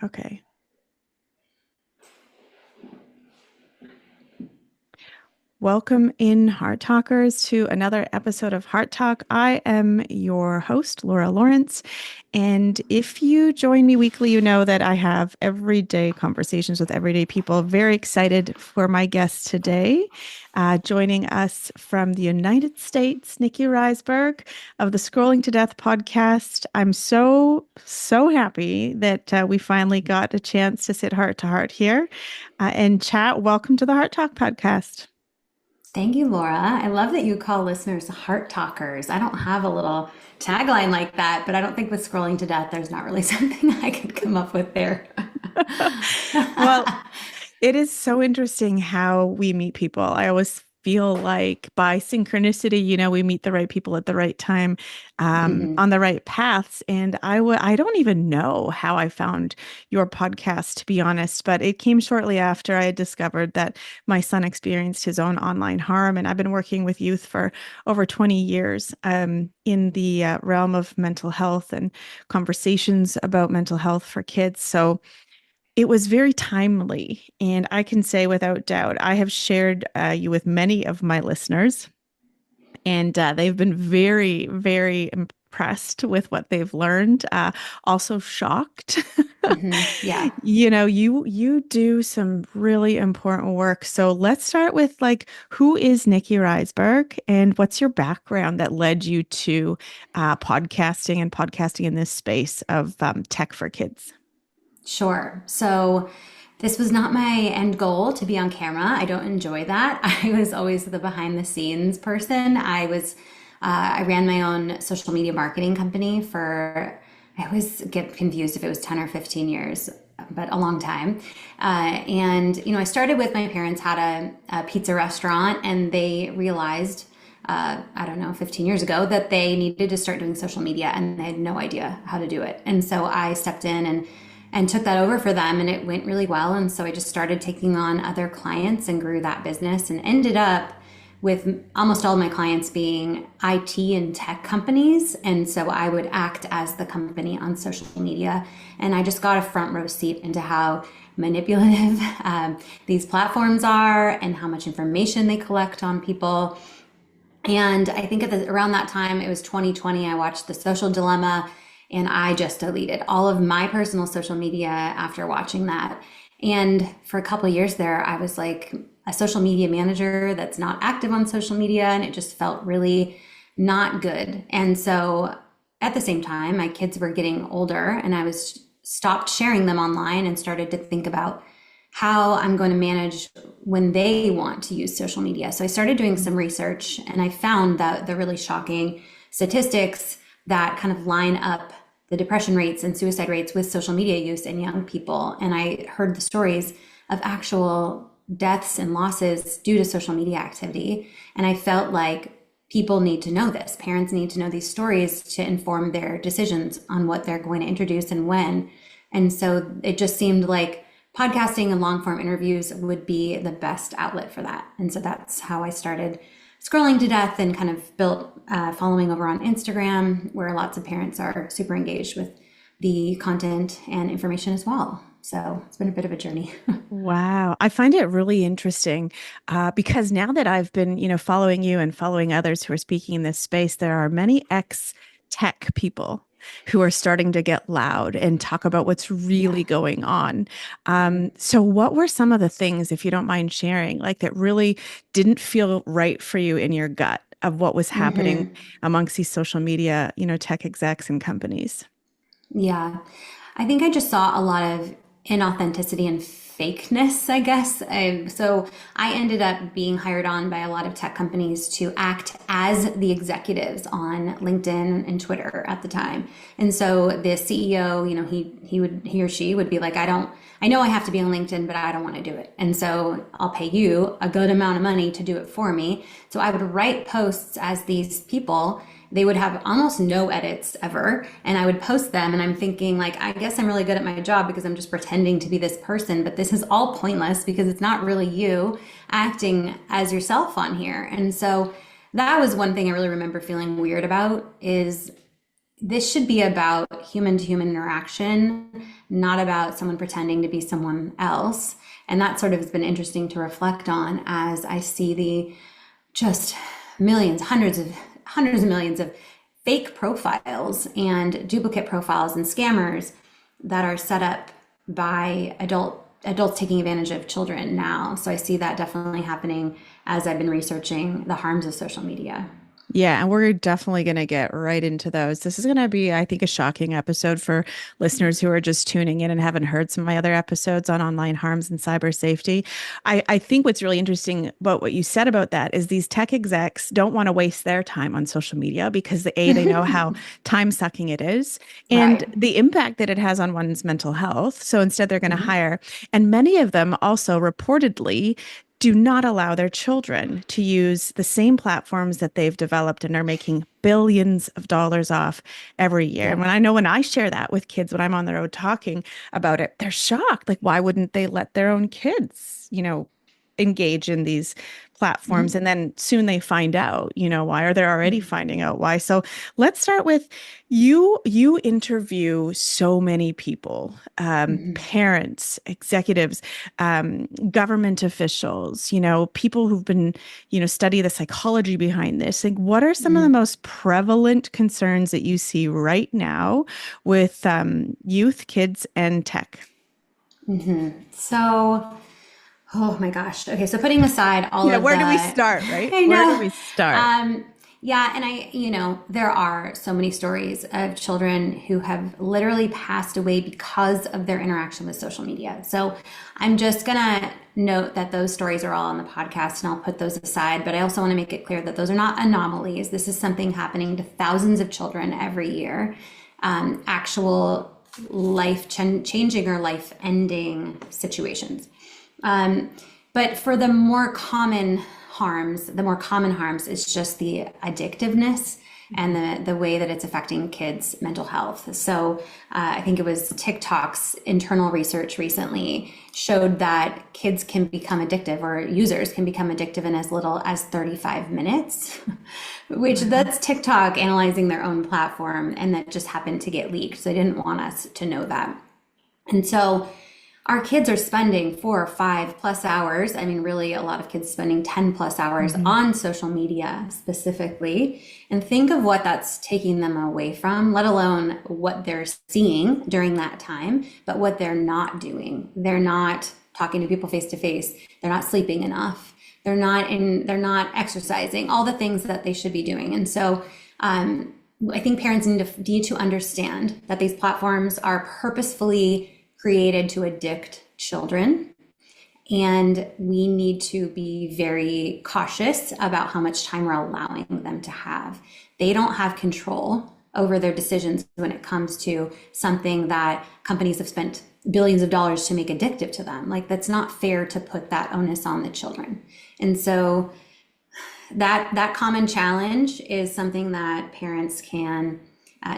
Okay. Welcome in, Heart Talkers, to another episode of Heart Talk. I am your host, Laura Lawrence. And if you join me weekly, you know that I have everyday conversations with everyday people. Very excited for my guest today. Joining us from the United States, Nicki Reisberg of the Scrolling to Death podcast. I'm so happy that we finally got a chance to sit heart to heart here and chat. Welcome to the Heart Talk podcast. Thank you, Laura. I love that you call listeners heart talkers. I don't have a little tagline like that, but I don't think with scrolling to death, there's not really something I could come up with there. Well, it is so interesting how we meet people. I always feel like by synchronicity, we meet the right people at the right time, hmm on the right paths. And I don't even know how I found your podcast, to be honest, but it came shortly after I had discovered that my son experienced his own online harm. And I've been working with youth for over 20 years, in the realm of mental health and conversations about mental health for kids. So it was very timely, and I can say without doubt, I have shared you with many of my listeners, and they've been very, very impressed with what they've learned. Also shocked. Yeah, You do some really important work. So let's start with like, who is Nicki Reisberg, and what's your background that led you to podcasting and podcasting in this space of tech for kids? sure. So this was not my end goal to be on camera. I don't enjoy that. I was always the behind the scenes person. I ran my own social media marketing company for, I always get confused if it was 10 or 15 years, but a long time. I started with my parents had a pizza restaurant, and they realized, I don't know, 15 years ago, that they needed to start doing social media, and they had no idea how to do it. And so I stepped in and took that over for them, and it went really well. And so I just started taking on other clients and grew that business, and ended up with almost all of my clients being IT and tech companies. And so I would act as the company on social media. And I just got a front row seat into how manipulative these platforms are, and how much information they collect on people. And I think around that time, it was 2020, I watched The Social Dilemma, and I just deleted all of my personal social media after watching that. And for a couple of years there, I was like a social media manager that's not active on social media, and it just felt really not good. And so at the same time, my kids were getting older, and I was stopped sharing them online and started to think about how I'm going to manage when they want to use social media. So I started doing some research, and I found that the really shocking statistics that kind of line up the depression rates and suicide rates with social media use in young people. And I heard the stories of actual deaths and losses due to social media activity. And I felt like people need to know this. Parents need to know these stories to inform their decisions on what they're going to introduce and when. And so it just seemed like podcasting and long form interviews would be the best outlet for that. And so that's how I started scrolling to death, and kind of built following over on Instagram, where lots of parents are super engaged with the content and information as well. So it's been a bit of a journey. Wow. I find it really interesting because now that I've been, following you and following others who are speaking in this space, there are many ex-tech people who are starting to get loud and talk about what's Yeah. really going on. So what were some of the things, if you don't mind sharing, like that really didn't feel right for you in your gut of what was happening hmm amongst these social media, tech execs and companies? Yeah. I think I just saw a lot of inauthenticity and fakeness, I guess. So I ended up being hired on by a lot of tech companies to act as the executives on LinkedIn and Twitter at the time. And so the CEO, he or she would be like, I know I have to be on LinkedIn, but I don't want to do it. And so I'll pay you a good amount of money to do it for me. So I would write posts as these people. They would have almost no edits ever, and I would post them, and I'm thinking like, I guess I'm really good at my job because I'm just pretending to be this person, but this is all pointless because it's not really you acting as yourself on here. And so that was one thing I really remember feeling weird about, is this should be about human to human interaction, not about someone pretending to be someone else. And that sort of has been interesting to reflect on as I see the just millions, hundreds of millions of fake profiles and duplicate profiles and scammers that are set up by adults taking advantage of children now. So I see that definitely happening as I've been researching the harms of social media. Yeah, and we're definitely going to get right into those. This is going to be, I think, a shocking episode for listeners who are just tuning in and haven't heard some of my other episodes on online harms and cyber safety. I think what's really interesting about what you said about that is these tech execs don't want to waste their time on social media because they know how time sucking it is and Right. the impact that it has on one's mental health. So instead, they're going to Mm-hmm. hire, and many of them also reportedly do not allow their children to use the same platforms that they've developed and are making billions of dollars off every year. And Yep. when I share that with kids when I'm on the road talking about it, they're shocked. Like, why wouldn't they let their own kids, engage in these platforms? Mm-hmm. And then soon they find out, why, or they're already finding out why. So let's start with you. You interview so many people, Mm-hmm. parents, executives, government officials, people who've been, study the psychology behind this. Like, what are some of the Mm-hmm. most prevalent concerns that you see right now with youth, kids, and tech? So, oh my gosh. Okay, so putting aside all Yeah, of the, where do we start, right? I Where do know. we start? Um, yeah, and there are so many stories of children who have literally passed away because of their interaction with social media. So I'm just gonna note that those stories are all on the podcast and I'll put those aside, but I also want to make it clear that those are not anomalies. This is something happening to thousands of children every year. Actual changing or life ending situations. Um, but for the more common harms is just the addictiveness and the way that it's affecting kids' mental health. So I think it was TikTok's internal research recently showed that kids can become addictive or users can become addictive in as little as 35 minutes, which Wow. that's TikTok analyzing their own platform and that just happened to get leaked. So they didn't want us to know that. And so our kids are spending 4 or 5 plus hours. I mean, really, a lot of kids spending 10 plus hours Mhm. on social media specifically. And think of what that's taking them away from, let alone what they're seeing during that time, but what they're not doing. They're not talking to people face to face. They're not sleeping enough. They're not exercising, all the things that they should be doing. And so, I think parents need to understand that these platforms are purposefully created to addict children. And we need to be very cautious about how much time we're allowing them to have. They don't have control over their decisions when it comes to something that companies have spent billions of dollars to make addictive to them. Like, that's not fair to put that onus on the children. And so that common challenge is something that parents can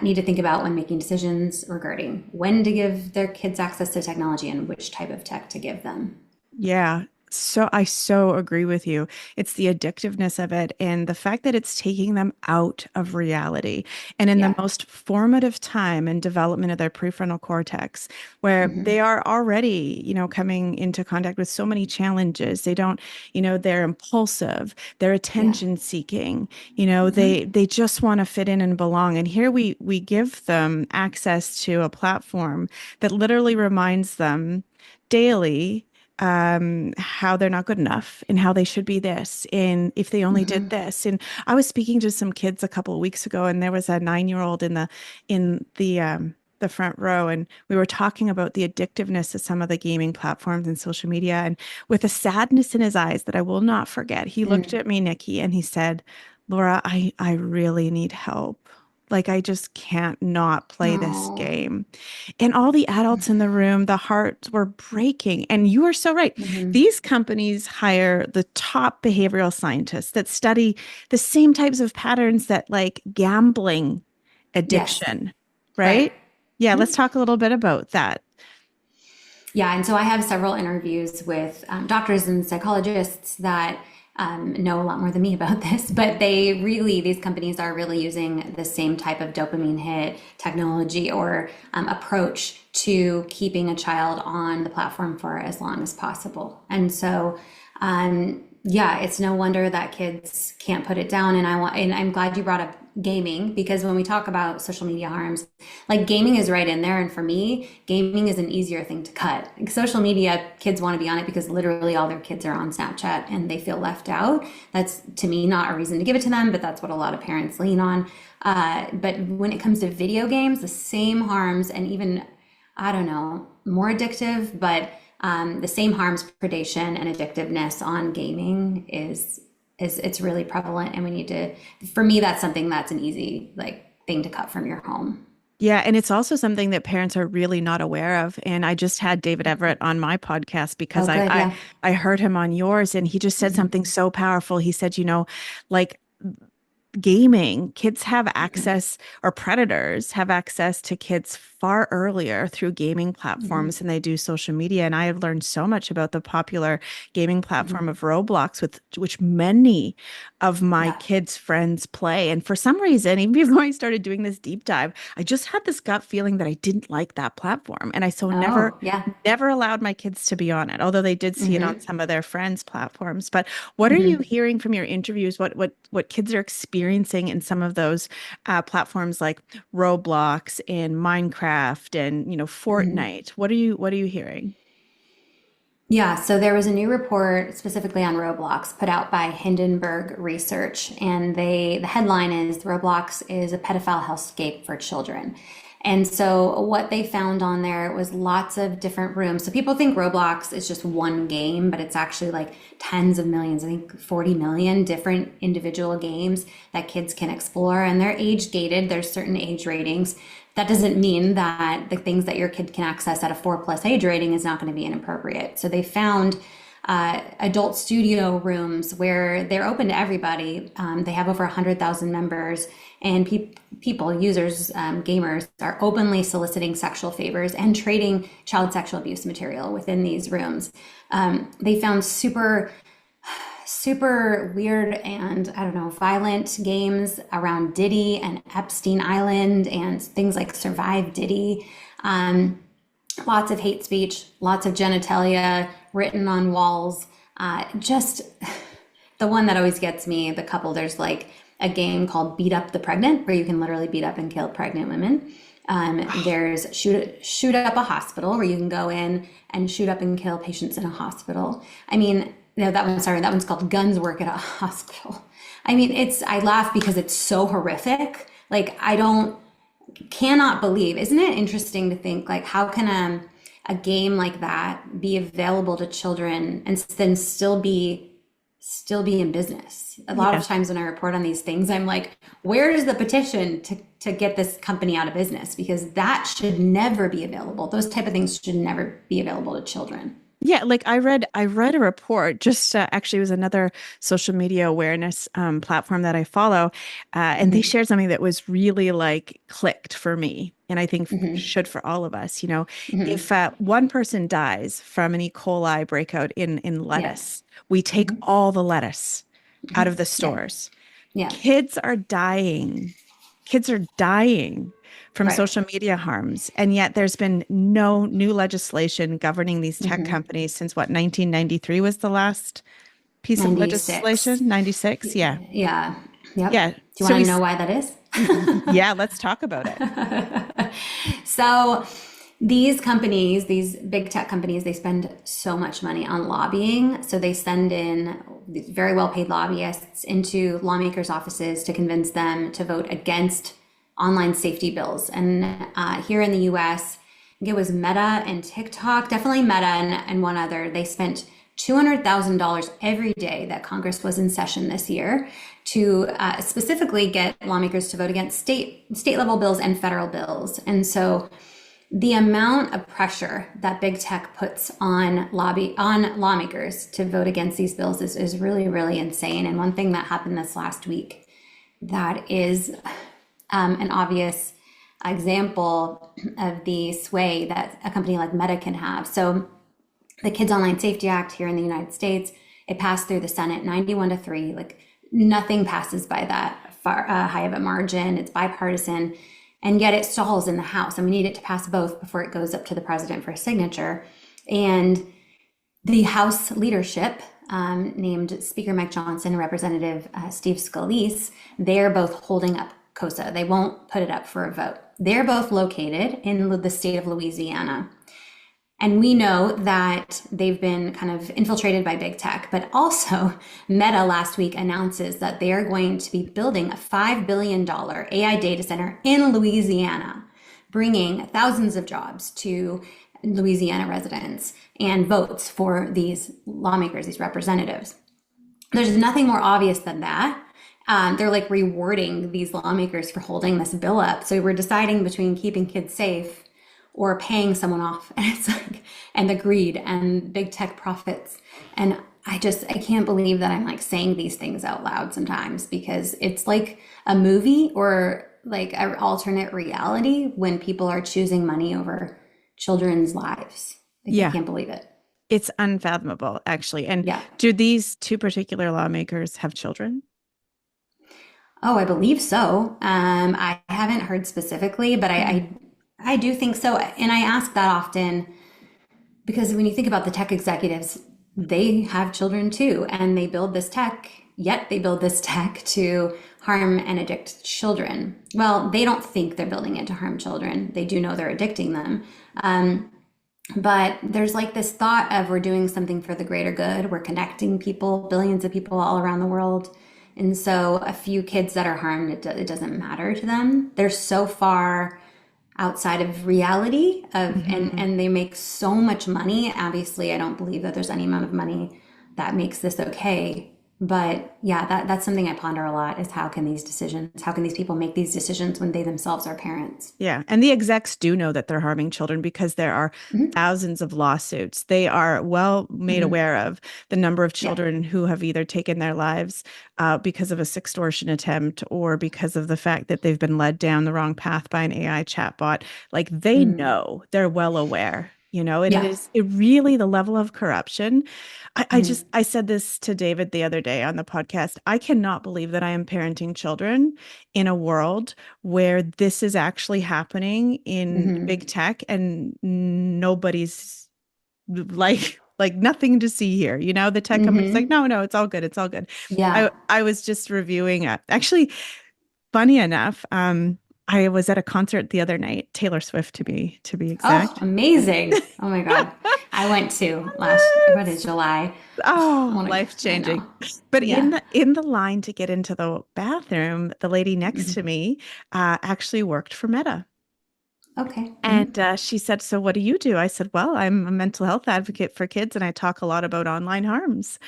need to think about when making decisions regarding when to give their kids access to technology and which type of tech to give them. Yeah. So I so agree with you. It's the addictiveness of it and the fact that it's taking them out of reality and in the Yeah. most formative time and development of their prefrontal cortex, where Mm-hmm. they are already, coming into contact with so many challenges. They don't, they're impulsive, they're Yeah. attention seeking, Mm-hmm. they just want to fit in and belong. And here we give them access to a platform that literally reminds them daily how they're not good enough and how they should be this and if they only did Mm-hmm. this. And I was speaking to some kids a couple of weeks ago, and there was a 9-year-old in the front row, and we were talking about the addictiveness of some of the gaming platforms and social media. And with a sadness in his eyes that I will not forget, he looked Mm. at me, Nikki, and he said, "Laura, I really need help. Like, I just can't not play this Oh. game." And all the adults in the room, the hearts were breaking. And you are so right. Mm-hmm. These companies hire the top behavioral scientists that study the same types of patterns that like gambling Yes. addiction, Right. right? Yeah, let's Mhm. talk a little bit about that. Yeah, and so I have several interviews with doctors and psychologists that know a lot more than me about this, but these companies are really using the same type of dopamine hit technology or approach to keeping a child on the platform for as long as possible. And so, yeah, it's no wonder that kids can't put it down. And I'm glad you brought up gaming, because when we talk about social media harms, like gaming is right in there. And for me, gaming is an easier thing to cut. Like social media, kids want to be on it because literally all their kids are on Snapchat and they feel left out. That's to me not a reason to give it to them, but that's what a lot of parents lean on. But when it comes to video games, the same harms, and even, I don't know, more addictive, but the same harms, predation and addictiveness on gaming is it's really prevalent, and we need to, for me, that's something that's an easy like thing to cut from your home. Yeah, and it's also something that parents are really not aware of. And I just had David Everett on my podcast because Oh, good. Yeah. I heard him on yours, and he just said Hmm. something so powerful. He said, like gaming, kids have Hmm. access, or predators have access to kids far earlier through gaming Hmm. platforms than they do social media. And I have learned so much about the popular gaming platform Hmm. of Roblox, with which many of my Yeah. kids' friends play. And for some reason, even before I started doing this deep dive, I just had this gut feeling that I didn't like that platform. And I so Oh, yeah. never allowed my kids to be on it, although they did see it on Hmm. some of their friends' platforms. But what are you Hmm. hearing from your interviews? What kids are experiencing in some of those platforms like Roblox and Minecraft and Hmm. Fortnite? What are you hearing? Yeah, so there was a new report specifically on Roblox put out by Hindenburg Research, and the headline is Roblox is a pedophile hellscape for children. And so what they found on there was lots of different rooms. So people think Roblox is just one game, but it's actually like tens of millions, I think 40 million different individual games that kids can explore, and they're age gated. There's certain age ratings. That doesn't mean that the things that your kid can access at a 4+ age rating is not going to be inappropriate. So they found adult studio rooms where they're open to everybody. They have over 100,000 members, and people, users, gamers, are openly soliciting sexual favors and trading child sexual abuse material within these rooms. They found super weird and, I don't know, violent games around Diddy and Epstein Island and things like Survive Diddy. Lots of hate speech, lots of genitalia written on walls. Just the one that always gets me, the couple, there's like a game called Beat Up the Pregnant, where you can literally beat up and kill pregnant women. There's shoot up a hospital, where you can go in and shoot up and kill patients in a hospital. I mean, no, that one's called Guns Work at a Hospital. I mean, I laugh because it's so horrific. Like, cannot believe. Isn't it interesting to think, like, how can a game like that be available to children and then still be in business? A lot Yeah. of times when I report on these things, I'm like, where is the petition to get this company out of business? Because that should never be available. Those type of things should never be available to children. Yeah, like I read a report, just actually it was another social media awareness platform that I follow, and they Hmm. shared something that was really like clicked for me, and I think Hmm. should for all of us. If Hmm. one person dies from an E. coli breakout in Yeah. lettuce, we take Hmm. all the lettuce out of the Yeah. stores. Yeah. Kids are dying. Kids are dying from Right. social media harms. And yet there's been no new legislation governing these tech Hmm. companies since what, 1993 was the last piece of 96. legislation? 96? Yeah. Yeah. Yep. Yeah. Do you So want to know why that is? yeah, let's talk about it. So these companies, these big tech companies, they spend so much money on lobbying. So they send in these very well paid lobbyists into lawmakers' offices to convince them to vote against online safety bills. And here in the US, I think it was Meta and TikTok, definitely Meta and one other, they spent $200,000 every day that Congress was in session this year to specifically get lawmakers to vote against state level bills and federal bills. And so the amount of pressure that big tech puts on lawmakers to vote against these bills is really, really insane. And one thing that happened this last week that is an obvious example of the sway that a company like Meta can have. So the Kids Online Safety Act here in the United States, It passed through the Senate 91-3. Like nothing passes by that far high of a margin. It's bipartisan, and yet it stalls in the House, and we need it to pass both before it goes up to the president for a signature. And the House leadership, named Speaker Mike Johnson and Representative Steve Scalise, they're both holding up COSA. They won't put it up for a vote. They're both located in the state of Louisiana. And we know that they've been kind of infiltrated by big tech, but also Meta last week announces that they are going to be building a $5 billion AI data center in Louisiana, bringing thousands of jobs to Louisiana residents and votes for these lawmakers, these representatives. There's nothing more obvious than that. They're like rewarding these lawmakers for holding this bill up. So we're deciding between keeping kids safe or paying someone off. And it's like, and the greed and big tech profits. And I can't believe that I'm like saying these things out loud sometimes, because it's like a movie or like an alternate reality when people are choosing money over children's lives. Like, I Yeah. can't believe it. It's unfathomable, actually. And Yeah. do these two particular lawmakers have children? Oh, I believe so. I haven't heard specifically, but I do think so. And I ask that often because when you think about the tech executives, they have children too, and they build this tech, yet they build this tech to harm and addict children. Well, they don't think they're building it to harm children. They do know they're addicting them. But there's like this thought of we're doing something for the greater good. We're connecting people, billions of people all around the world. And so a few kids that are harmed, it doesn't matter to them. They're so far outside of reality and they make so much money. Obviously, I don't believe that there's any amount of money that makes this okay. But yeah, that's something I ponder a lot, is how can these people make these decisions when they themselves are parents? Yeah. And the execs do know that they're harming children because there are Mm-hmm. thousands of lawsuits. They are well made Mm-hmm. aware of the number of Yeah. children who have either taken their lives because of a sextortion attempt or because of the fact that they've been led down the wrong path by an AI chatbot. Like they Mm. know, they're well aware, and Yeah. it really the level of corruption. Mm-hmm. I said this to David the other day on the podcast. I cannot believe that I am parenting children in a world where this is actually happening in Mm-hmm. big tech and nobody's like nothing to see here. The tech company's like, Mm-hmm. no, it's all good. It's all good. Yeah. I was just reviewing actually funny enough, I was at a concert the other night, Taylor Swift to be Oh, exact. amazing. Oh my God. I went to what is July? I Oh, want to, life I changing. know. But in Yeah. the line to get into the bathroom, the lady next to Mhm. me actually worked for Meta. Okay. And she said, "So what do you do?" I said, "Well, I'm a mental health advocate for kids, and I talk a lot about online harms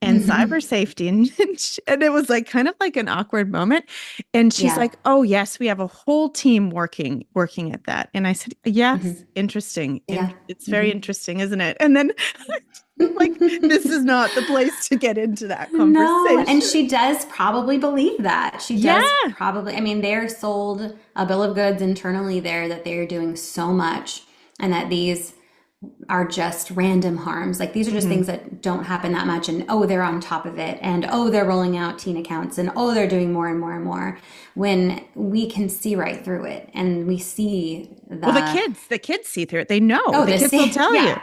and Mm-hmm. cyber safety." And it was like kind of like an awkward moment. And she's Yeah. like, "Oh, yes, we have a whole team working at that." And I said, "Yes, Mm-hmm. interesting. Yeah. It's very Mm-hmm. interesting, isn't it?" And then like, this is not the place to get into that No, and conversation. she does probably believe that. She does Yeah. probably, I mean, they're sold a bill of goods internally there that they're doing so much and that these are just random harms. Like these are just Mhm. things that don't happen that much. And oh, they're on top of it. And oh, they're rolling out teen accounts. And oh, they're doing more and more and more. When we can see right through it and we see Well, the, the kids see through it. They know. oh, The kids will tell you. yeah,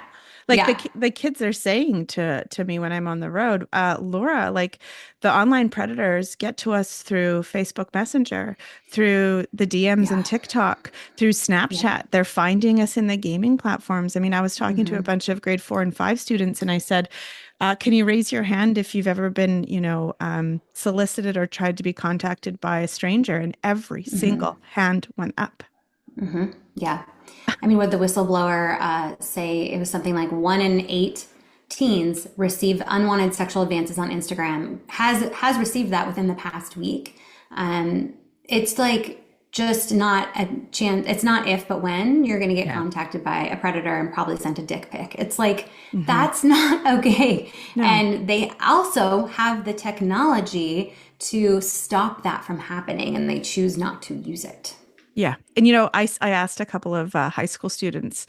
Like yeah, the kids are saying to me when I'm on the road, Laura, like the online predators get to us through Facebook Messenger, through the DMs yeah, and TikTok, through yeah. Snapchat. They're finding us in the gaming platforms. I mean, I was talking to a Hmm. bunch of grade 4 and 5 students, and I said, "Can you raise your hand if you've ever been, solicited or tried to be contacted by a stranger?" And every Hmm. single hand went up. Hmm. Yeah. I mean, would the whistleblower say it was something like 1 in 8 teens receive unwanted sexual advances on Instagram has received that within the past week. It's like just not a chance. It's not if, but when you're going to get Yeah. contacted by a predator and probably sent a dick pic. It's like Hmm. that's not okay. No. And they also have the technology to stop that from happening, and they choose not to use it. Yeah. And, I asked a couple of high school students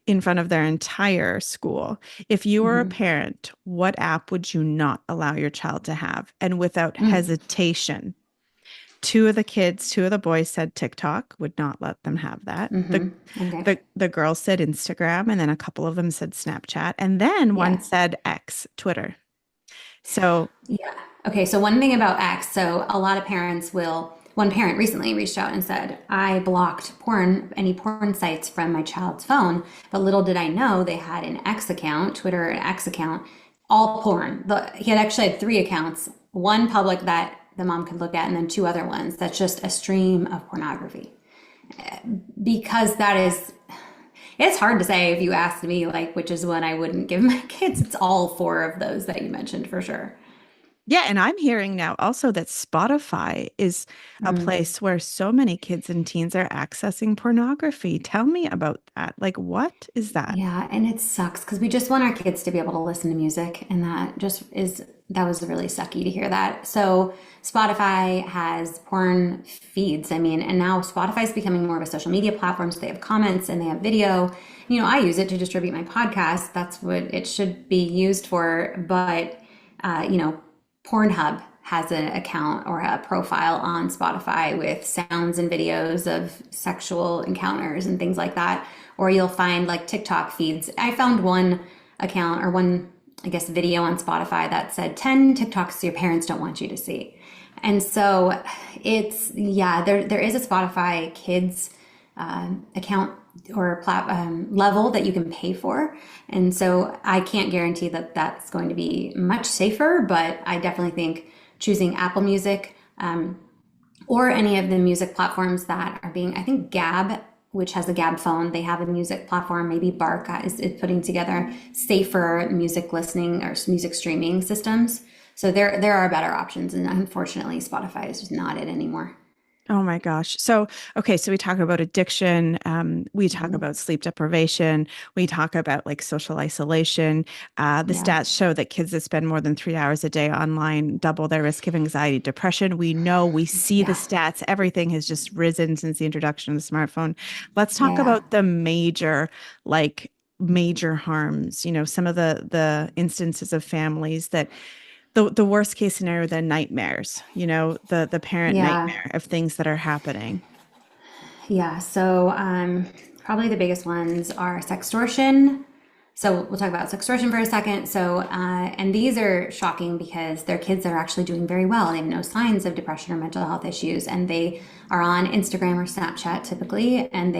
in front of their entire school. If you were a Hmm. parent, what app would you not allow your child to have? And without Mm. hesitation, two of the kids, two of the boys said TikTok, would not let them have that. The Hmm. Okay. the girls said Instagram, and then a couple of them said Snapchat, and then one Yeah. said X, Twitter. So, Yeah. Okay. So one thing about X, so a lot of parents will, one parent recently reached out and said, I blocked any porn sites from my child's phone, but little did I know they had an X account, Twitter an X account, all porn. He had actually had three accounts, one public that the mom could look at, and then two other ones that's just a stream of pornography. Because that is, it's hard to say if you asked me, like, which is one I wouldn't give my kids. It's all four of those that you mentioned for sure. yeah, and I'm hearing now also that Spotify is a Mm. place where so many kids and teens are accessing pornography. Tell me about that. Like, what is that? Yeah, and it sucks because we just want our kids to be able to listen to music, and that was really sucky to hear that. So Spotify has porn feeds. I mean, and now Spotify is becoming more of a social media platform. So they have comments and they have video. You know, I use it to distribute my podcast. That's what it should be used for. But you know, Pornhub has an account or a profile on Spotify with sounds and videos of sexual encounters and things like that. Or you'll find like TikTok feeds. I found one account or one, I guess, video on Spotify that said 10 TikToks your parents don't want you to see. And so it's, yeah, there is a Spotify kids account or level that you can pay for. And so I can't guarantee that that's going to be much safer, but I definitely think choosing Apple Music or any of the music platforms that are being, I think Gab, which has a Gab phone, they have a music platform. Maybe Bark is putting together safer music listening or music streaming systems. So there are better options, and unfortunately, Spotify is just not it anymore. Oh my gosh. So, okay, so we talk about addiction, we talk Mhm. about sleep deprivation, we talk about like social isolation. The Yeah, stats show that kids that spend more than 3 hours a day online double their risk of anxiety, depression. We know, we see the yeah, stats. Everything has just risen since the introduction of the smartphone. Let's talk yeah. about the major harms, some of the instances of families that the worst case scenario, the nightmares, the parent Yeah, nightmare of things that are happening. yeah. So probably the biggest ones are sextortion. So we'll talk about sextortion for a second. So and these are shocking because they're kids that are actually doing very well. They have no signs of depression or mental health issues, and they are on Instagram or Snapchat typically, and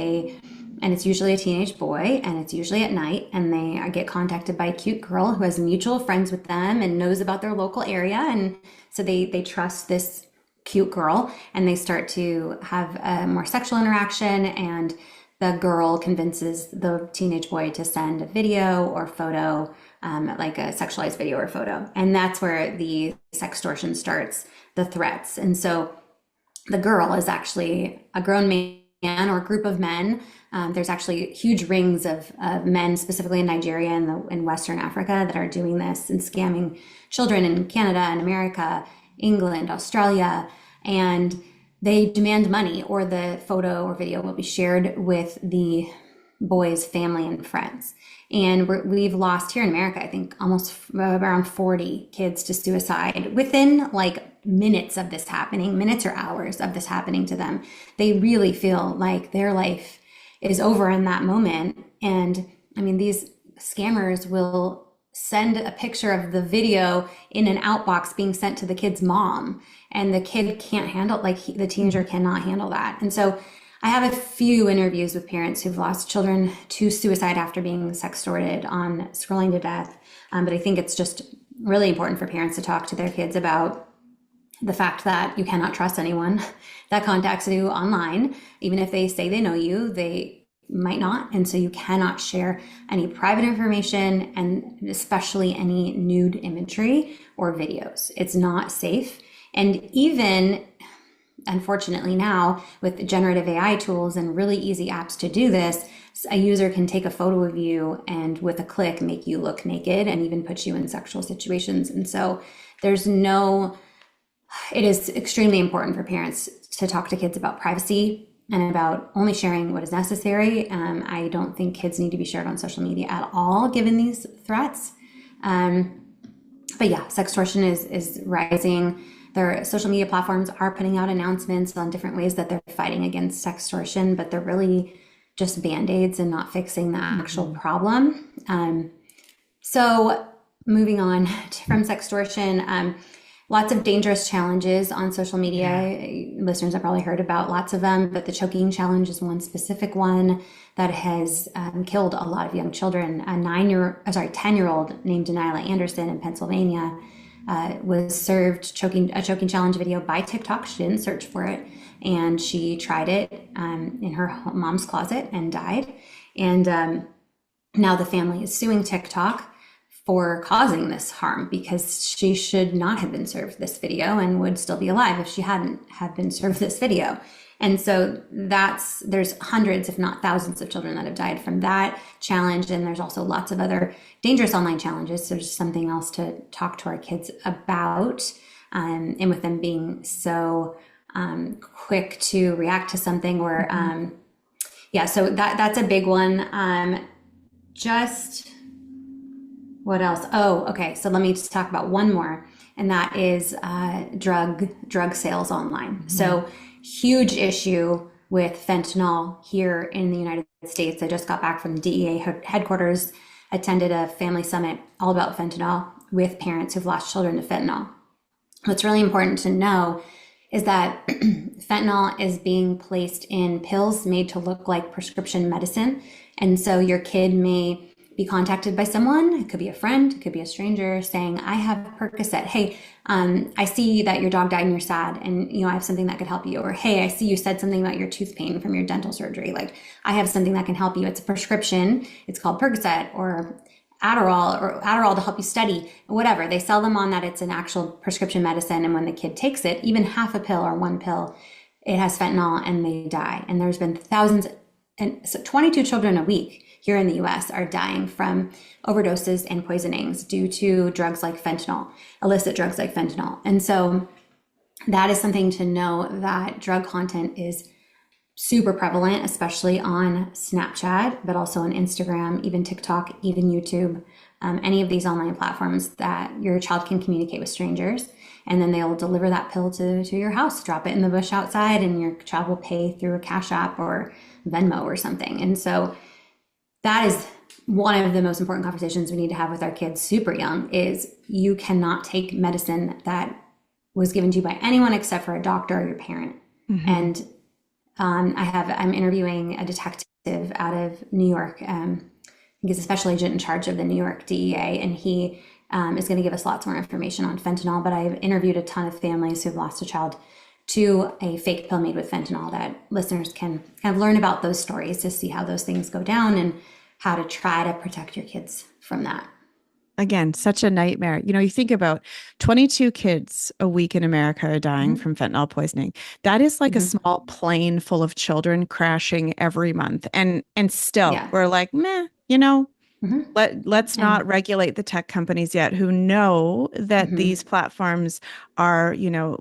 it's usually a teenage boy, and it's usually at night, and they get contacted by a cute girl who has mutual friends with them and knows about their local area, and so they trust this cute girl, and they start to have a more sexual interaction, and the girl convinces the teenage boy to send a video or photo, like a sexualized video or photo, and that's where the sextortion starts, the threats. And so the girl is actually a grown man or a group of men. There's actually huge rings of men, specifically in Nigeria and in Western Africa, that are doing this and scamming children in Canada and America, England, Australia, and they demand money, or the photo or video will be shared with the boys' family and friends. And we've lost here in America, I think, almost around 40 kids to suicide within like minutes of this happening, minutes or hours of this happening to them. They really feel like their life is over in that moment. And I mean, these scammers will send a picture of the video in an outbox being sent to the kid's mom, and the kid can't handle, like the teenager cannot handle that. And so I have a few interviews with parents who've lost children to suicide after being sextorted on scrolling to death. But I think it's just really important for parents to talk to their kids about the fact that you cannot trust anyone that contacts you online. Even if they say they know you, they might not. And so you cannot share any private information, and especially any nude imagery or videos. It's not safe. And even, unfortunately, now with generative AI tools and really easy apps to do this, a user can take a photo of you and with a click make you look naked and even put you in sexual situations. And so there's no, it is extremely important for parents to talk to kids about privacy, and about only sharing what is necessary. I don't think kids need to be shared on social media at all, given these threats. But yeah, sextortion is rising. Their social media platforms are putting out announcements on different ways that they're fighting against sextortion, but they're really just band-aids and not fixing the actual Mhm. problem. So moving on from sextortion, lots of dangerous challenges on social Yeah. media. Listeners have probably heard about lots of them, but the choking challenge is one specific one that has killed a lot of young children. A 10-year-old named Daniela Anderson in Pennsylvania was served a choking challenge video by TikTok. She didn't search for it, and she tried it in her mom's closet and died. And now the family is suing TikTok for causing this harm because she should not have been served this video and would still be alive if she hadn't have been served this video. And so there's hundreds, if not thousands of children that have died from that challenge. And there's also lots of other dangerous online challenges. So just something else to talk to our kids about. And with them being so quick to react to something or, Mhm. yeah, so that's a big one. Just what else? Oh, okay. So let me just talk about one more, and that is drug sales online. Mhm. So huge issue with fentanyl here in the United States. I just got back from the DEA headquarters, attended a family summit all about fentanyl with parents who've lost children to fentanyl. What's really important to know is that fentanyl is being placed in pills made to look like prescription medicine. And so your kid may be contacted by someone, it could be a friend, it could be a stranger, saying, I have Percocet. Hey, I see that your dog died and you're sad, and I have something that could help you. Or hey, I see you said something about your tooth pain from your dental surgery. Like, I have something that can help you. It's a prescription. It's called Percocet or Adderall to help you study, whatever. They sell them on that it's an actual prescription medicine. And when the kid takes it, even half a pill or one pill, it has fentanyl and they die. And there's been thousands, and so 22 children a week here in the US are dying from overdoses and poisonings due to drugs like fentanyl, illicit drugs like fentanyl. And so that is something to know, that drug content is super prevalent, especially on Snapchat, but also on Instagram, even TikTok, even YouTube, any of these online platforms that your child can communicate with strangers. And then they'll deliver that pill to your house, drop it in the bush outside, and your child will pay through a Cash App or Venmo or something. And so that is one of the most important conversations we need to have with our kids super young is you cannot take medicine that was given to you by anyone except for a doctor or your parent. Mhm. And I'm interviewing a detective out of New York. He's a special agent in charge of the New York DEA, and he is going to give us lots more information on fentanyl. But I've interviewed a ton of families who've lost a child to a fake pill made with fentanyl, that listeners can kind of learn about those stories to see how those things go down and how to try to protect your kids from that. Again, such a nightmare. You think about 22 kids a week in America are dying Mm-hmm. from fentanyl poisoning. That is like a Mm-hmm. small plane full of children crashing every month. And still Yeah. we're like, meh, Mm-hmm. let's not And regulate the tech companies yet who know that mm-hmm. these platforms are,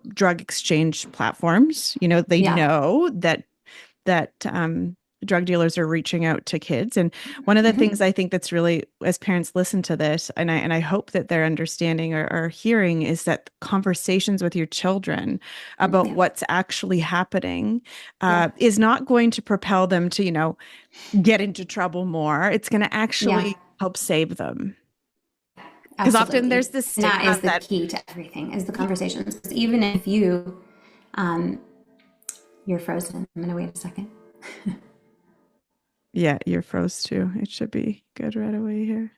drug exchange platforms. They Yeah. know that drug dealers are reaching out to kids. And one of the Mm-hmm. things I think that's really, as parents listen to this, and I hope that they're understanding or hearing, is that conversations with your children about Yeah. what's actually happening Yeah. is not going to propel them to, get into trouble more. It's going to Yeah. actually help save them. Because often there's Absolutely. this And that is stigma the that, key to everything, is the y- conversations. Because even if um, you're frozen, I'm going to wait a second. yeah, you're froze too. It should be good right away here.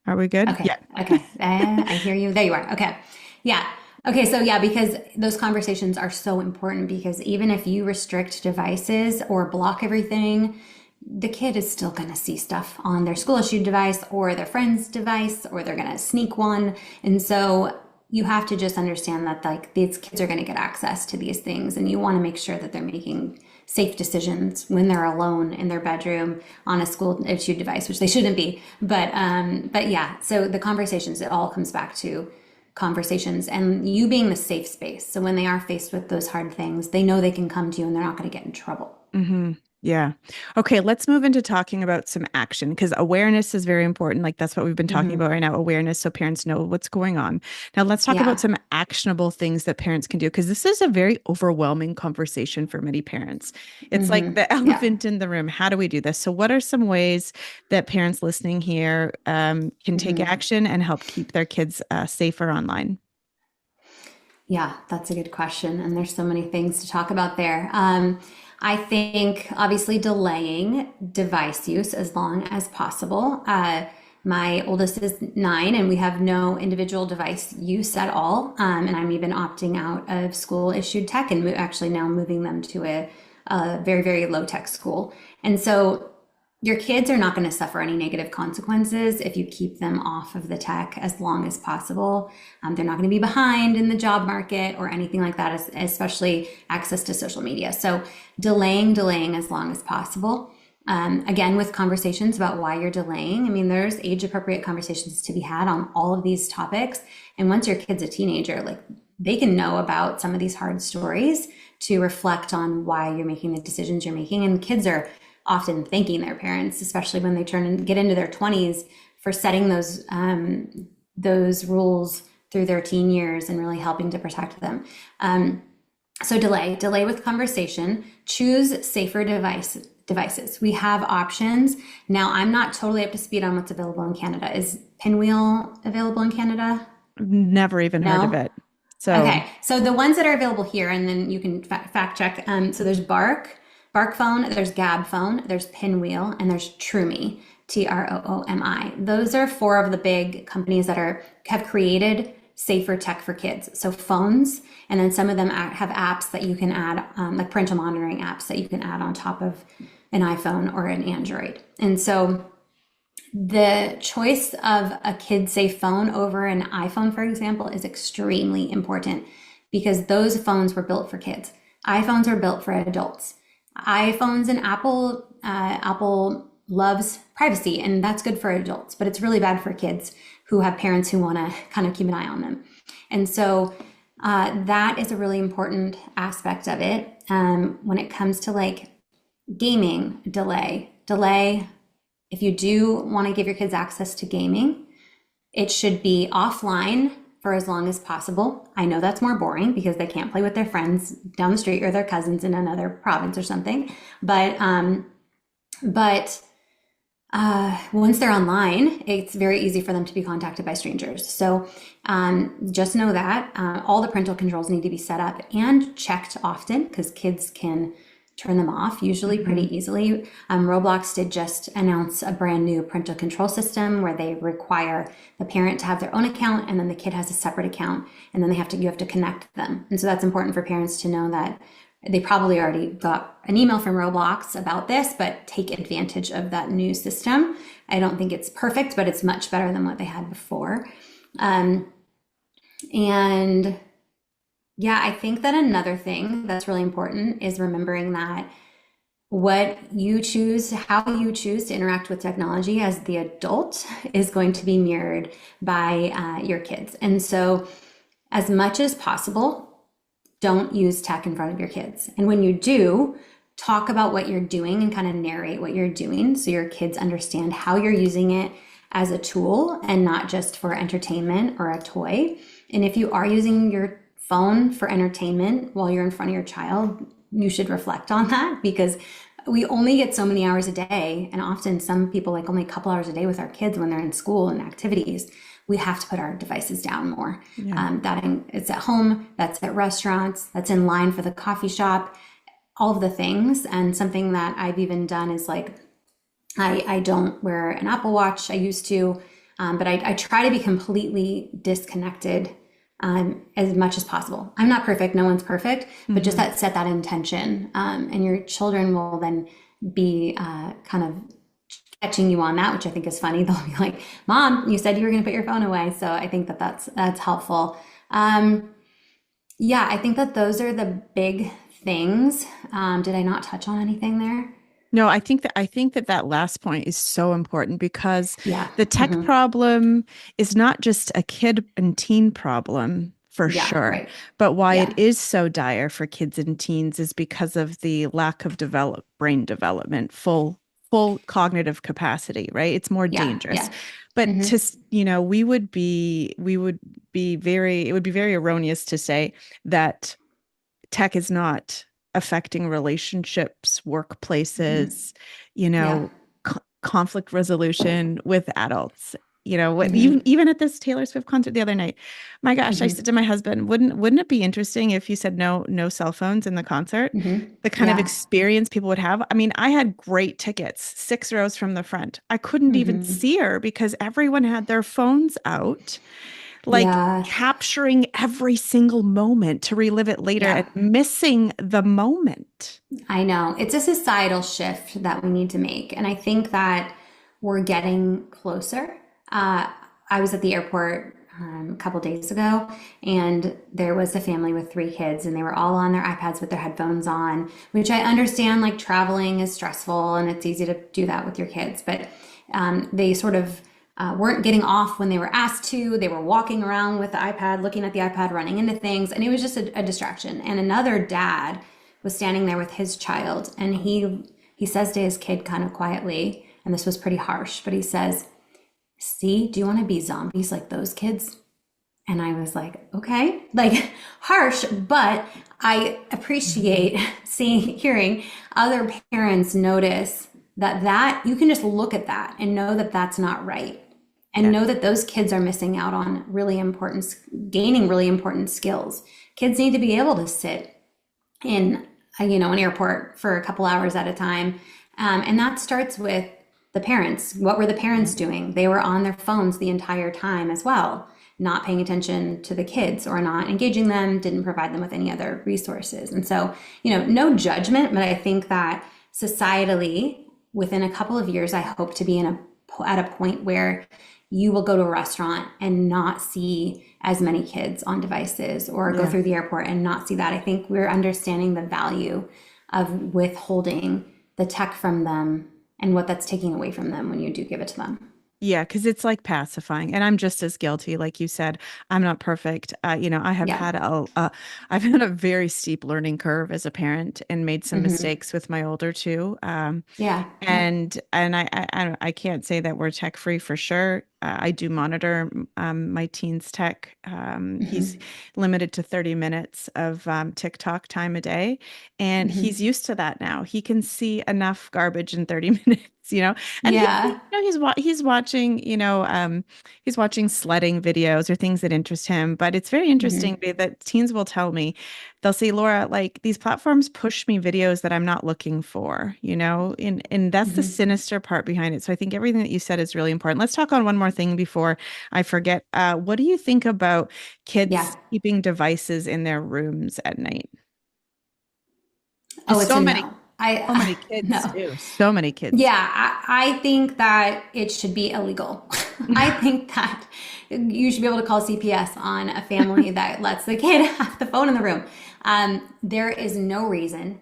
Are we good? Okay. Yeah. Okay. I hear you. There you are. Okay. Yeah. Okay. So, yeah, because those conversations are so important, because even if you restrict devices or block everything, the kid is still going to see stuff on their school issued device or their friend's device, or they're going to sneak one. And so you have to just understand that, like, these kids are going to get access to these things, and you want to make sure that they're making safe decisions when they're alone in their bedroom on a school issued device, which they shouldn't be. But yeah, so the conversations, it all comes back to conversations and you being the safe space. So when they are faced with those hard things, they know they can come to you and they're not going to get in trouble. Hmm. Yeah. Okay, let's move into talking about some action because awareness is very important. Like that's what we've been talking Hmm. about right now, awareness so parents know what's going on. Now let's talk about Yeah. some actionable things that parents can do because this is a very overwhelming conversation for many parents. It's like Hmm. the Yeah. elephant in the room. How do we do this? So what are some ways that parents listening here can take Hmm. action and help keep their kids safer online? Yeah, that's a good question. And there's so many things to talk about there. I think obviously delaying device use as long as possible. My oldest is 9 and we have no individual device use at all. And I'm even opting out of school issued tech and actually now moving them to a very, very low tech school. And so your kids are not going to suffer any negative consequences if you keep them off of the tech as long as possible. They're not going to be behind in the job market or anything like that, especially access to social media. So delaying as long as possible. Again, with conversations about why you're delaying. I mean, there's age appropriate conversations to be had on all of these topics. And once your kid's a teenager, like they can know about some of these hard stories to reflect on why you're making the decisions you're making. And kids are often thanking their parents, especially when they turn and get into their 20s, for setting those rules through their teen years and really helping to protect them. So delay with conversation, choose safer devices. We have options. Now, I'm not totally up to speed on what's available in Canada. Is Pinwheel available in Canada? Never even heard of No? it. So Okay, so the ones that are available here, and then you can fact check. So there's Bark Phone, there's Gab Phone, there's Pinwheel, and there's Troomi, Troomi. Those are four of the big companies that have created safer tech for kids. So phones, and then some of them have apps that you can add, like parental monitoring apps that you can add on top of an iPhone or an Android. And so the choice of a kid safe phone over an iPhone, for example, is extremely important because those phones were built for kids. iPhones are built for adults. iPhones and Apple loves privacy, and that's good for adults, but it's really bad for kids who have parents who want to kind of keep an eye on them. And so that is a really important aspect of it. When it comes to like gaming, delay. If you do want to give your kids access to gaming, it should be offline for as long as possible. I know that's more boring because they can't play with their friends down the street or their cousins in another province or something. But once they're online, it's very easy for them to be contacted by strangers. So just know that all the parental controls need to be set up and checked often because kids can turn them off usually pretty mhm. easily. Roblox did just announce a brand new parental control system where they require the parent to have their own account and then the kid has a separate account and then you have to connect them. And so that's important for parents to know that they probably already got an email from Roblox about this, but take advantage of that new system. I don't think it's perfect, but it's much better than what they had before. And yeah, I think that another thing that's really important is remembering that what you choose, how you choose to interact with technology as the adult is going to be mirrored by your kids. And so, as much as possible, don't use tech in front of your kids. And when you do, talk about what you're doing and kind of narrate what you're doing so your kids understand how you're using it as a tool and not just for entertainment or a toy. And if you are using your phone for entertainment while you're in front of your child, you should reflect on that because we only get so many hours a day. And often some people like only a couple hours a day with our kids when they're in school and activities. We have to put our devices down more. Yeah. It's at home, that's at restaurants, that's in line for the coffee shop, all of the things. And something that I've even done is like, I don't wear an Apple Watch. I used to, but I try to be completely disconnected as much as possible. I'm not perfect. No one's perfect, but just Mhm. set that intention. And your children will then be kind of catching you on that, which I think is funny. They'll be like, Mom, you said you were going to put your phone away. So I think that that's helpful. Yeah, I think that those are the big things. Did I not touch on anything there? No, I think that that last point is so important because Yeah. the tech problem is not just a kid and teen problem for Yeah. sure, Right. but why it Yeah. is so dire for kids and teens is because of the lack of brain development, full cognitive capacity, right? It's more Yeah. dangerous. Yeah. But Hmm. we would be very it would be very erroneous to say that tech is not affecting relationships, Hmm. workplaces, Yeah. conflict resolution with adults. What Hmm. even at this Taylor Swift concert the other night, my gosh, I Hmm. said to my husband, wouldn't it be interesting if you said no cell phones in the concert? Hmm. The kind of Yeah. experience people would have. I mean, I had great tickets, 6 rows from the front. I couldn't even Hmm. see her because everyone had their phones out like Yeah. capturing every single moment to relive it later and Yeah. missing the moment. I know. It's a societal shift that we need to make. And I think that we're getting closer. I was at the airport a couple days ago, and there was a family with three kids, and they were all on their iPads with their headphones on, which I understand, like traveling is stressful and it's easy to do that with your kids. But they sort of weren't getting off when they were asked to. They were walking around with the iPad, looking at the iPad, running into things, and it was just a distraction. And another dad was standing there with his child, and he says to his kid kind of quietly, and this was pretty harsh, but he says, "See, do you want to be zombies like those kids?" And I was like, okay, like harsh, but I appreciate hearing other parents notice that you can just look at that and know that that's not right. And Yeah. know that those kids are missing out on gaining really important skills. Kids need to be able to sit in an airport for a couple hours at a time, and that starts with the parents. What were the parents doing? They were on their phones the entire time as well, not paying attention to the kids or not engaging them, didn't provide them with any other resources. And so, no judgment, but I think that societally, within a couple of years, I hope to be at a point where you will go to a restaurant and not see as many kids on devices, or go Yeah. through the airport and not see that. I think we're understanding the value of withholding the tech from them and what that's taking away from them when you do give it to them. Yeah, because it's like pacifying, and I'm just as guilty. Like you said, I'm not perfect. I have Yeah. had I've had a very steep learning curve as a parent, and made some Hmm. mistakes with my older two. Yeah. Yep. And I can't say that we're tech free for sure. I do monitor my teen's tech. He's Hmm. limited to 30 minutes of TikTok time a day, and Hmm. he's used to that now. He can see enough garbage in 30 minutes. And Yeah. he's watching, he's watching sledding videos or things that interest him. But it's very interesting Hmm. that teens will tell me, they'll say, Laura, like these platforms push me videos that I'm not looking for. And that's the Hmm. sinister part behind it. So I think everything that you said is really important. Let's talk on one more thing before I forget. What do you think about Yeah. kids keeping devices in their rooms at night? Oh, Just it's so a many, no. so many kids No. do. So many kids. Yeah, I think that it should be illegal. I think that you should be able to call CPS on a family that lets the kid have the phone in the room. There is no reason.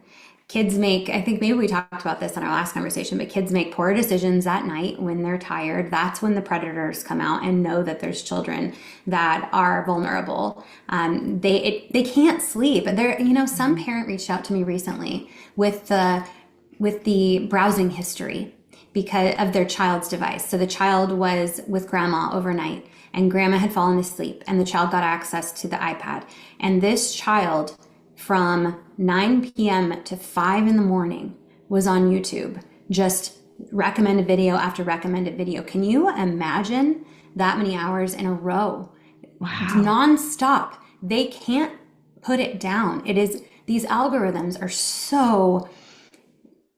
Kids make, I think maybe we talked about this in our last conversation, but kids make poor decisions at night when they're tired. That's when the predators come out and know that there's children that are vulnerable. They can't sleep. Some Mhm. parent reached out to me recently with the browsing history because of their child's device. So the child was with grandma overnight, and grandma had fallen asleep, and the child got access to the iPad. And this child, from 9 p.m. to 5 in the morning, was on YouTube, just recommended video after recommended video. Can you imagine that many hours in a row, Wow. nonstop? They can't put it down. These algorithms are so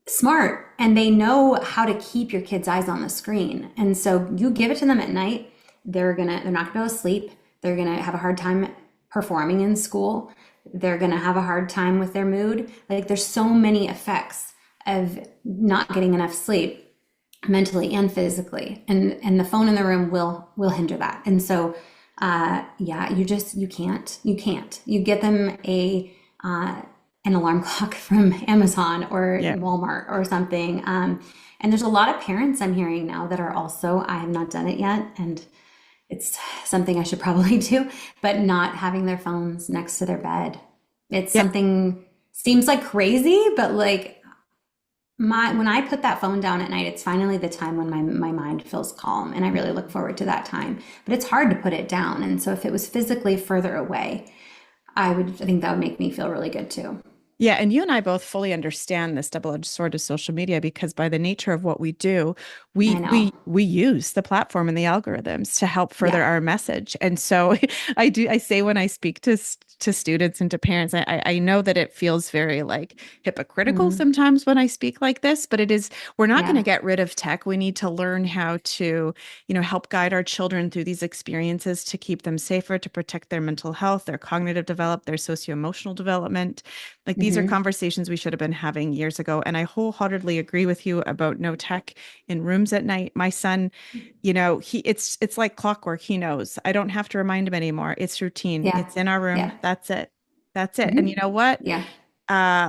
smart, and they know how to keep your kids' eyes on the screen. And so you give it to them at night, they're not gonna be able to sleep. They're gonna have a hard time performing in school. They're gonna have a hard time with their mood. Like, there's so many effects of not getting enough sleep, mentally and physically, and the phone in the room will hinder that. And so yeah, you can't. You get them an alarm clock from Amazon or Yeah. Walmart or something. And there's a lot of parents I'm hearing now that are also, I have not done it yet, and it's something I should probably do, but not having their phones next to their bed. It's Yeah. something seems like crazy, but like my when I put that phone down at night, it's finally the time when my mind feels calm, and I really look forward to that time. But it's hard to put it down, and so if it was physically further away, I think that would make me feel really good too. Yeah, and you and I both fully understand this double-edged sword of social media because by the nature of what we do, I know. we use the platform and the algorithms to help further Yeah. our message. And so I say when I speak to students and to parents, I know that it feels very like hypocritical Hmm. sometimes when I speak like this, but it is we're not going to Yeah. get rid of tech. We need to learn how to, help guide our children through these experiences to keep them safer, to protect their mental health, their cognitive development, their socio-emotional development. Like these are Hmm. conversations we should have been having years ago. And I wholeheartedly agree with you about no tech in rooms at night. My son, it's like clockwork. He knows. I don't have to remind him anymore. It's routine. Yeah. It's in our room. Yeah. That's it. That's it. And you Hmm. know what? Yeah.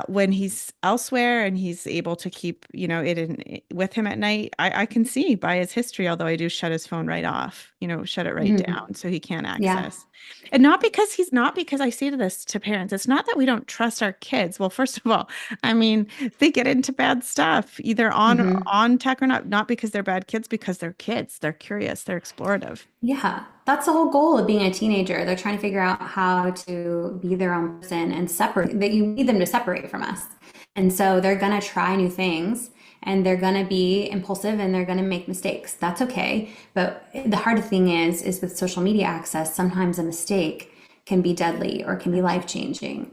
When he's elsewhere and he's able to keep, with him at night, I can see by his history, although I do shut his phone right off, shut it right Hmm. down so he can't Yeah. access. And not because I say this to parents. It's not that we don't trust our kids. Well, first of all, I mean, they get into bad stuff, either Hmm. on tech or not because they're bad kids, because they're kids. They're curious, they're explorative. Yeah, that's the whole goal of being a teenager. They're trying to figure out how to be their own person and separate, that you need them to separate from us. And so they're going to try new things and they're going to be impulsive and they're going to make mistakes. That's okay. But the hard thing is with social media access, sometimes a mistake can be deadly or can be life changing,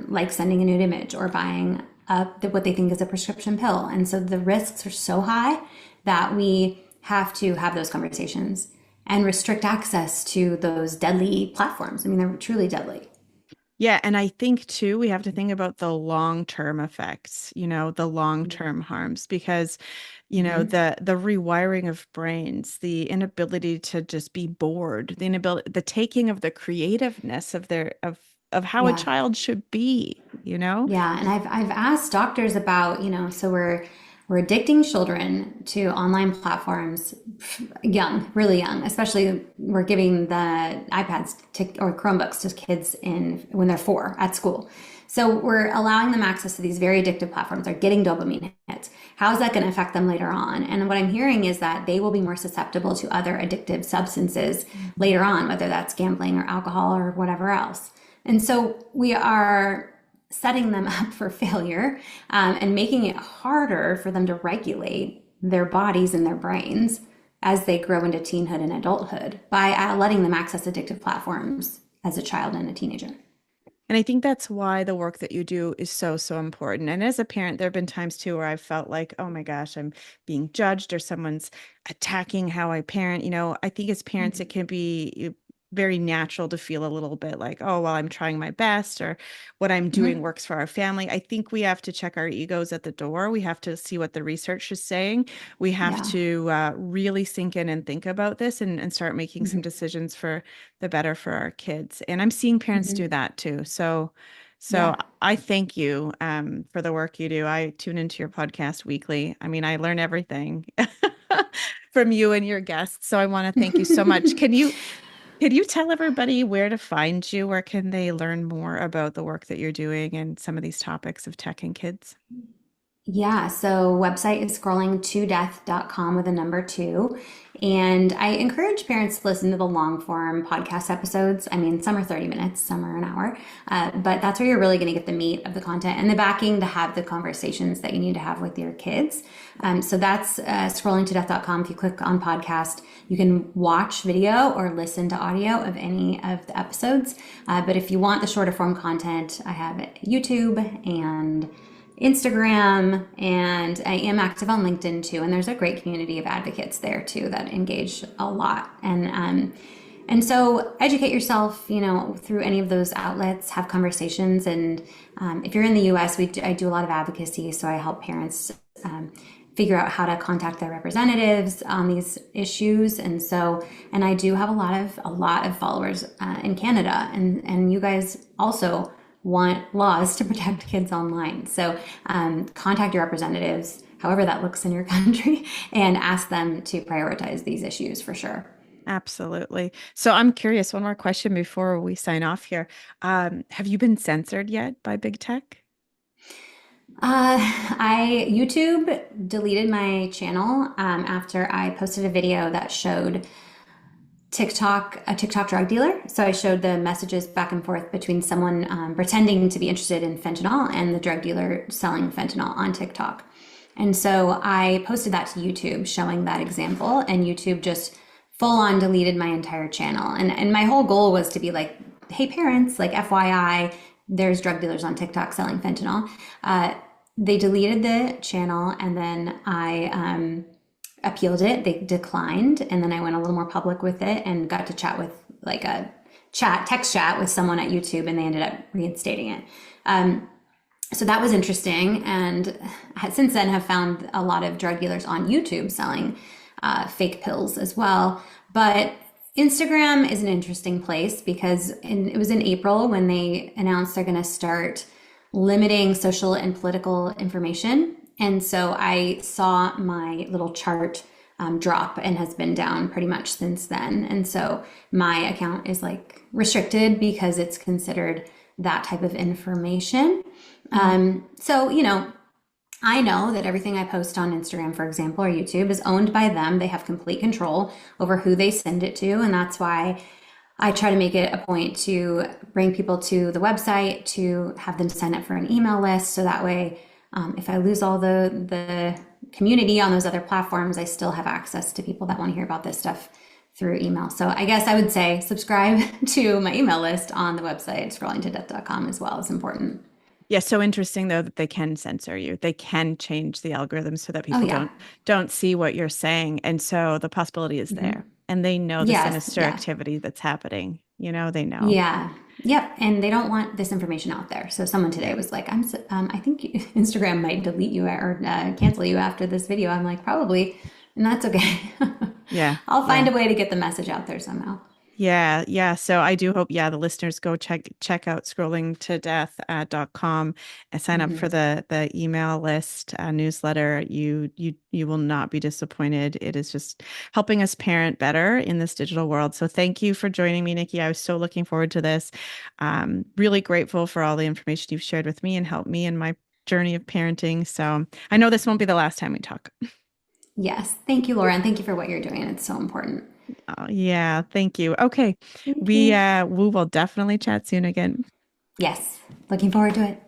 like sending a nude image or buying what they think is a prescription pill. And so the risks are so high that we have to have those conversations and restrict access to those deadly platforms. I mean, they're truly deadly. Yeah, and I think too, we have to think about the long-term effects, the long-term harms because, Mm-hmm. the rewiring of brains, the inability to just be bored, the inability, the taking of the creativeness of how a Yeah. child should be. Yeah, and I've asked doctors about, so we're addicting children to online platforms young, really young, especially we're giving the iPads or Chromebooks to kids in when they're 4 at school. So we're allowing them access to these very addictive platforms. They're getting dopamine hits. How is that going to affect them later on? And what I'm hearing is that they will be more susceptible to other addictive substances later on, whether that's gambling or alcohol or whatever else. And so we are setting them up for failure, and making it harder for them to regulate their bodies and their brains as they grow into teenhood and adulthood by letting them access addictive platforms as a child and a teenager. And I think that's why the work that you do is so, so important. And as a parent, there have been times too where I've felt like, oh my gosh, I'm being judged or someone's attacking how I parent. I think as parents, it can be very natural to feel a little bit like, oh, well, I'm trying my best or what I'm doing Mm-hmm. works for our family. I think we have to check our egos at the door. We have to see what the research is saying. We have Yeah. to really sink in and think about this and start making some Mm-hmm. decisions for the better for our kids. And I'm seeing parents do Mm-hmm. that too. So Yeah. I thank you for the work you do. I tune into your podcast weekly. I mean, I learn everything from you and your guests. So I want to thank you so much. Can you tell everybody where to find you? Where can they learn more about the work that you're doing and some of these topics of tech and kids? Yeah, so website is scrollingtodeath.com with a number 2. And I encourage parents to listen to the long form podcast episodes. I mean, some are 30 minutes, some are an hour. But that's where you're really going to get the meat of the content and the backing to have the conversations that you need to have with your kids. So that's scrollingtodeath.com. If you click on podcast, you can watch video or listen to audio of any of the episodes. But if you want the shorter form content, I have YouTube and Instagram, and I am active on LinkedIn too. And there's a great community of advocates there too that engage a lot. And so educate yourself, through any of those outlets, have conversations. And if you're in the U.S., I do a lot of advocacy, so I help parents figure out how to contact their representatives on these issues. And I do have a lot of followers in Canada, and you guys also want laws to protect kids online. So contact your representatives, however that looks in your country, and ask them to prioritize these issues for sure. Absolutely. So I'm curious, one more question before we sign off here. Have you been censored yet by big tech? I YouTube deleted my channel after I posted a video that showed a TikTok drug dealer. So I showed the messages back and forth between someone pretending to be interested in fentanyl and the drug dealer selling fentanyl on TikTok. And so I posted that to YouTube showing that example, and YouTube just full on deleted my entire channel. And my whole goal was to be like, hey, parents, like FYI, there's drug dealers on TikTok selling fentanyl. They deleted the channel, and then I appealed it. They declined, and then I went a little more public with it and got to chat with like a text chat with someone at YouTube, and they ended up reinstating it. So that was interesting, and since then have found a lot of drug dealers on YouTube selling fake pills as well. But Instagram is an interesting place because it was in April when they announced they're going to start limiting social and political information. And so I saw my little chart drop and has been down pretty much since then. And so my account is like restricted because it's considered that type of information. So, I know that everything I post on Instagram, for example, or YouTube is owned by them. They have complete control over who they send it to. And that's why I try to make it a point to bring people to the website, to have them sign up for an email list. So that way, if I lose all the community on those other platforms, I still have access to people that want to hear about this stuff through email. So I guess I would say subscribe to my email list on the website, scrollingtodeath.com as well is important. Yeah, so interesting though that they can censor you. They can change the algorithm so that Oh, people yeah. don't see what you're saying. And so the possibility is there. And they know the Yes. sinister Yeah. activity that's happening. They know. Yeah. Yep. And they don't want this information out there. So someone today Yeah. was like, I think Instagram might delete you or cancel you after this video. I'm like, probably. And that's okay. Yeah. I'll find Yeah. a way to get the message out there somehow. Yeah, yeah. So I do hope, yeah, the listeners go check out scrollingtodeath.com and sign up for Hmm. the email list newsletter. You will not be disappointed. It is just helping us parent better in this digital world. So thank you for joining me, Nicki. I was so looking forward to this. Really grateful for all the information you've shared with me and helped me in my journey of parenting. So I know this won't be the last time we talk. Yes. Thank you, Laura. And thank you for what you're doing. It's so important. Oh, yeah, thank you. Okay. Thank We you. we will definitely chat soon again. Yes. Looking forward to it.